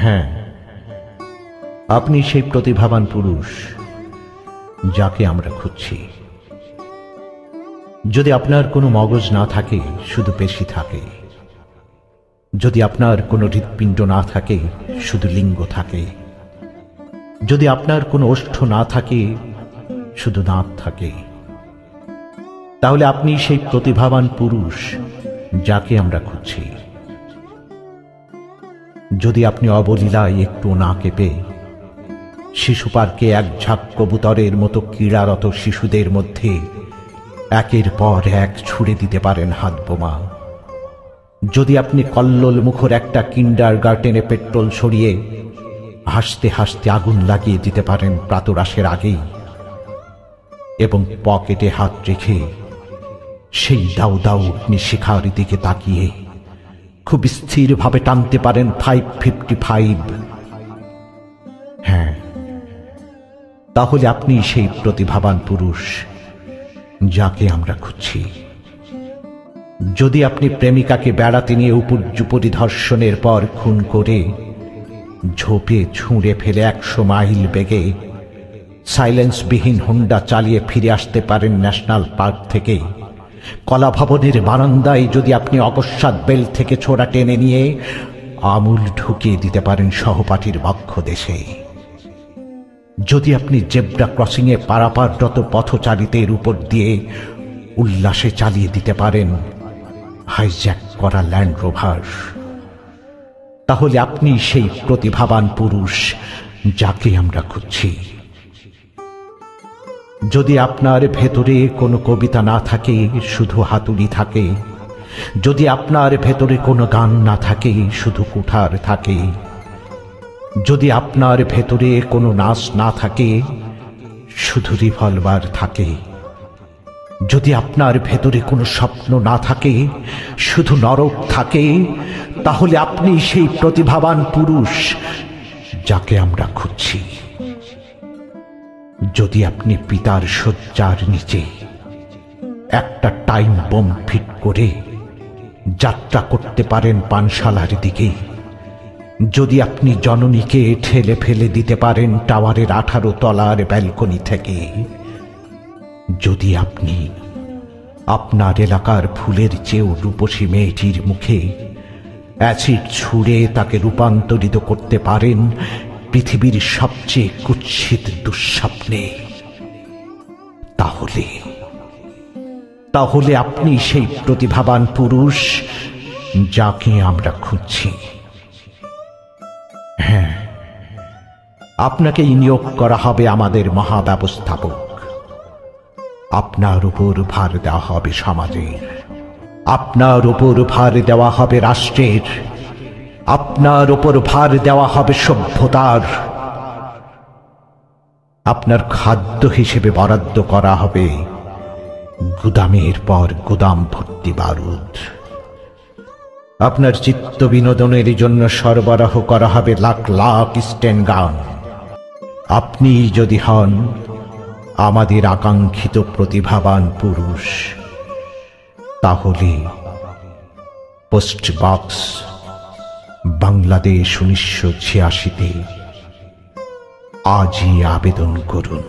হ্যাঁ, আপনি সেই প্রতিভাবান পুরুষ যাকে আমরা খুঁজছি। যদি আপনার কোনো মগজ না থাকে, শুধু পেশি থাকে, যদি আপনার কোনো হৃৎপিণ্ড না থাকে, শুধু লিঙ্গ থাকে, যদি আপনার কোনো ওষ্ঠ না থাকে, শুধু দাঁত থাকে, তাহলে আপনি সেই প্রতিভাবান পুরুষ যাকে আমরা খুঁজছি। যদি আপনি অবলীলায় একটু না কেঁপে শিশু পার্কে এক ঝাঁক কবুতরের মতো ক্রীড়ারত শিশুদের মধ্যে একের পর এক ছুড়ে দিতে পারেন হাত বোমা, যদি আপনি কল্লোল মুখর একটা কিন্ডারগার্টেনে পেট্রোল ছড়িয়ে হাসতে হাসতে আগুন লাগিয়ে দিতে পারেন প্রাতরাশের আগেই, এবং পকেটে হাত রেখে সেই দাউ দাউ অগ্নি শিখার দিকে তাকিয়ে খুব স্থিরভাবে টানতে পারেন 555, হ্যাঁ, তাহলে আপনি সেই প্রতিভাবান পুরুষ যাকে আমরা খুঁজছি। যদি আপনি প্রেমিকাকে বেড়াতে নিয়ে উপর্যুপরি ধর্ষণের পর খুন করে ঝোপে ছুঁড়ে ফেলে 100 মাইল বেগে সাইলেন্সবিহীন হোন্ডা চালিয়ে ফিরে আসতে পারেন ন্যাশনাল পার্ক থেকে, কলা ভবনের বারান্দায় যদি আপনি অকস্মাৎ বেল থেকে ছোড়া টেনে নিয়ে আমূল ঢুকিয়ে দিতে পারেন সহপাঠীর বক্ষ দেশে, যদি আপনি জেব্রা ক্রসিংয়ে পারাপাররত পথচারীদের উপর দিয়ে উল্লাসে চালিয়ে দিতে পারেন হাইজ্যাক করা ল্যান্ড রোভার, তাহলে আপনি সেই প্রতিভাবান পুরুষ যাকে আমরা খুঁজছি। যদি আপনার ভেতরে কোনো কবিতা না থাকে, শুধু হাতুড়ি থাকে, যদি আপনার ভেতরে কোনো গান না থাকে, শুধু কুঠার থাকে, যদি আপনার ভেতরে কোনো নাচ না থাকে, শুধু রিভলভার থাকে, যদি আপনার ভেতরে কোনো স্বপ্ন না থাকে, শুধু নরক থাকে, তাহলে আপনি সেই প্রতিভাবান পুরুষ যাকে আমরা খুঁজছি। যদি আপনি পিতার শয্যার নিচে একটা টাইম বোম ফিট করে যাত্রা করতে পারেন পানশালার দিকে, যদি আপনি জননীকে ঠেলে ফেলে দিতে পারেন টাওয়ারের 18 তলার ব্যালকনি থেকে, যদি আপনি আপনার এলাকার ফুলের চেয়েও রূপসী মেয়েটির মুখে অ্যাসিড ছুঁড়ে তাকে রূপান্তরিত করতে পারেন পৃথিবীর সবচেয়ে কুৎসিত দুঃস্বপ্নে, তাহলে আপনি সেই প্রতিভাবান পুরুষ যাকে আমরা খুঁজছি। হ্যাঁ, আপনাকেই নিয়োগ করা হবে আমাদের মহাব্যবস্থাপক, আপনার উপর ভার দেওয়া হবে সমাজের, আপনার উপর ভার দেওয়া হবে রাষ্ট্রের, আপনার উপর ভার দেওয়া হবে সভ্যতার, আপনার খাদ্য হিসেবে বরাদ্দ করা হবে গুদামের পর গুদাম ভর্তি বারুদ, আপনার চিত্ত বিনোদনের জন্য সরবরাহ করা হবে লাখ লাখ স্টেন গান। আপনি যদি হন আমাদের আকাঙ্ক্ষিত প্রতিভাবান পুরুষ, তাহলে পোস্ট বক্স, বাংলাদেশ 1986-তে আজই আবেদন করুন।